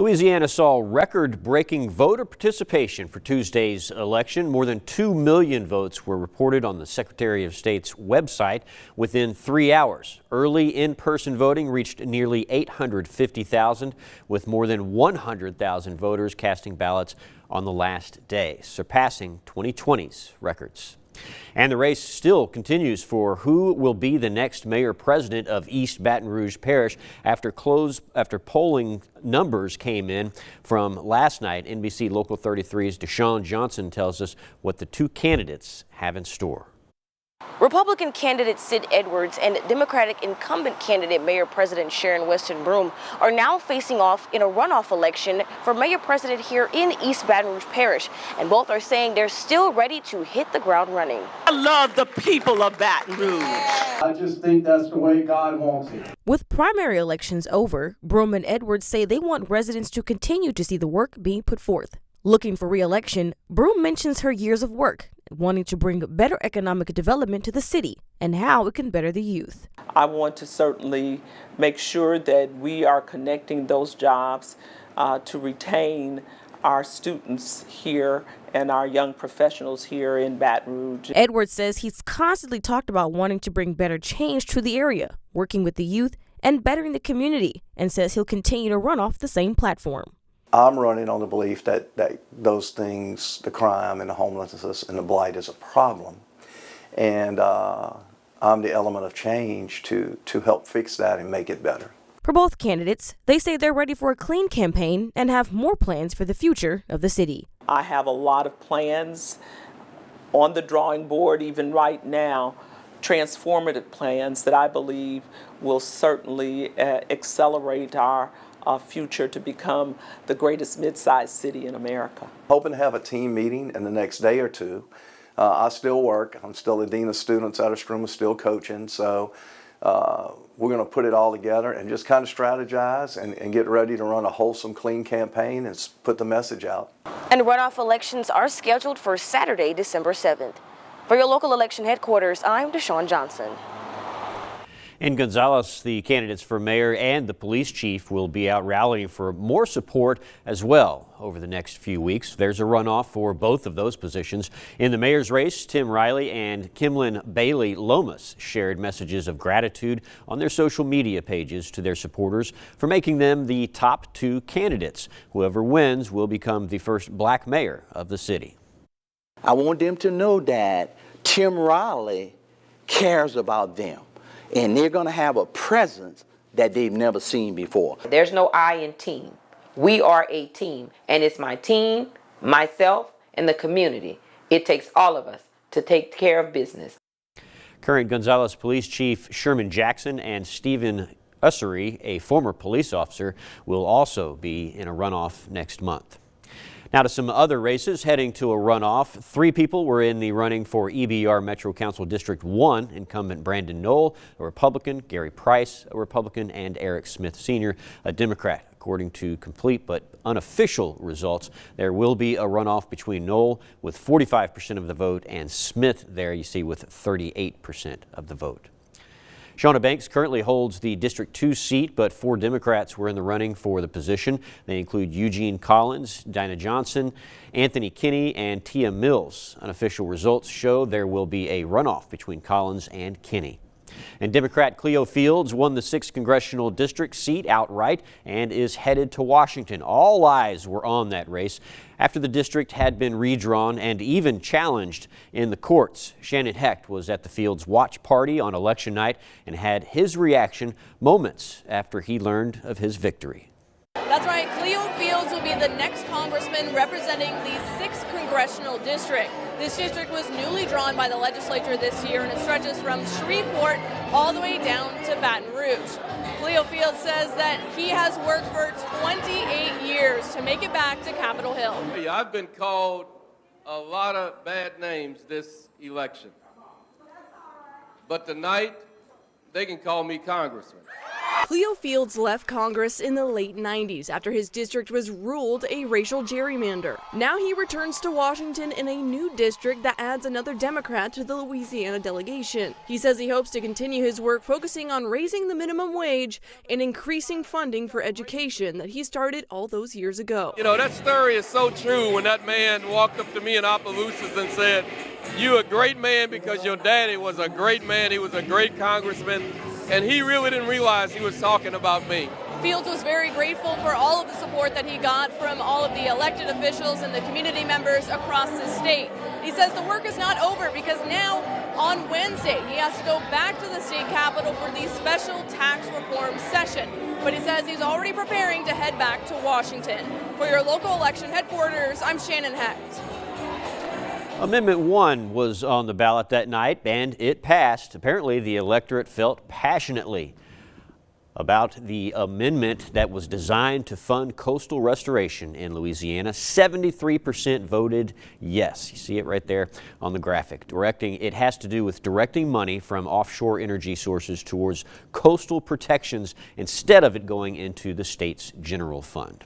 Louisiana saw record-breaking voter participation for Tuesday's election. More than 2 million votes were reported on the Secretary of State's website within 3 hours. Early in-person voting reached nearly 850,000, with more than 100,000 voters casting ballots on the last day, surpassing 2020's records. And the race still continues for who will be the next mayor-president of East Baton Rouge Parish after polling numbers came in from last night. NBC Local 33's Deshaun Johnson tells us what the two candidates have in store. Republican candidate Sid Edwards and Democratic incumbent candidate Mayor-President Sharon Weston Broome are now facing off in a runoff election for mayor-president here in East Baton Rouge Parish, and both are saying they're still ready to hit the ground running. I love the people of Baton Rouge. I just think that's the way God wants it. With primary elections over, Broome and Edwards say they want residents to continue to see the work being put forth. Looking for re-election, Broome mentions her years of work, wanting to bring better economic development to the city and how it can better the youth. I want to certainly make sure that we are connecting those jobs to retain our students here and our young professionals here in Baton Rouge. Edwards says he's constantly talked about wanting to bring better change to the area, working with the youth and bettering the community, and says he'll continue to run off the same platform. I'm running on the belief that those things, the crime and the homelessness and the blight, is a problem. And I'm the element of change to help fix that and make it better. For both candidates, they say they're ready for a clean campaign and have more plans for the future of the city. I have a lot of plans on the drawing board even right now, transformative plans that I believe will certainly accelerate our future to become the greatest mid-sized city in America. Hoping to have a team meeting in the next day or two. I still work. I'm still the Dean of Students out of Struma, still coaching. So we're going to put it all together and just kind of strategize and get ready to run a wholesome, clean campaign and put the message out. And runoff elections are scheduled for Saturday, December 7th. For your local election headquarters, I'm Deshaun Johnson. In Gonzales, the candidates for mayor and the police chief will be out rallying for more support as well over the next few weeks. There's a runoff for both of those positions. In the mayor's race, Tim Riley and Kimlin Bailey Lomas shared messages of gratitude on their social media pages to their supporters for making them the top two candidates. Whoever wins will become the first black mayor of the city. I want them to know that Tim Riley cares about them. And they're going to have a presence that they've never seen before. There's no I in team. We are a team, and it's my team, myself, and the community. It takes all of us to take care of business. Current Gonzales Police Chief Sherman Jackson and Stephen Ussery, a former police officer, will also be in a runoff next month. Now to some other races heading to a runoff. 3 people were in the running for EBR Metro Council District 1. Incumbent Brandon Knoll, a Republican, Gary Price, a Republican, and Eric Smith Sr., a Democrat. According to complete but unofficial results, there will be a runoff between Knoll with 45% of the vote and Smith there you see with 38% of the vote. Shauna Banks currently holds the District 2 seat, but 4 Democrats were in the running for the position. They include Eugene Collins, Dinah Johnson, Anthony Kinney, and Tia Mills. Unofficial results show there will be a runoff between Collins and Kinney. And Democrat Cleo Fields won the 6th congressional district seat outright and is headed to Washington. All eyes were on that race after the district had been redrawn and even challenged in the courts. Shannon Hecht was at the Fields watch party on election night and had his reaction moments after he learned of his victory. That's right, Cleo Fields will be the next congressman representing the 6th congressional district. This district was newly drawn by the legislature this year, and it stretches from Shreveport all the way down to Baton Rouge. Cleo Fields says that he has worked for 28 years to make it back to Capitol Hill. I've been called a lot of bad names this election, but tonight they can call me Congressman. Cleo Fields left Congress in the late 90s after his district was ruled a racial gerrymander. Now he returns to Washington in a new district that adds another Democrat to the Louisiana delegation. He says he hopes to continue his work focusing on raising the minimum wage and increasing funding for education that he started all those years ago. You know, that story is so true when that man walked up to me in Opelousas and said, "You're a great man because your daddy was a great man. He was a great congressman." And he really didn't realize he was talking about me. Fields was very grateful for all of the support that he got from all of the elected officials and the community members across the state. He says the work is not over because now on Wednesday he has to go back to the state capitol for the special tax reform session. But he says he's already preparing to head back to Washington. For your local election headquarters, I'm Shannon Hecht. Amendment 1 was on the ballot that night, and it passed. Apparently, the electorate felt passionately about the amendment that was designed to fund coastal restoration in Louisiana. 73% voted yes. You see it right there on the graphic. It has to do with directing money from offshore energy sources towards coastal protections instead of it going into the state's general fund.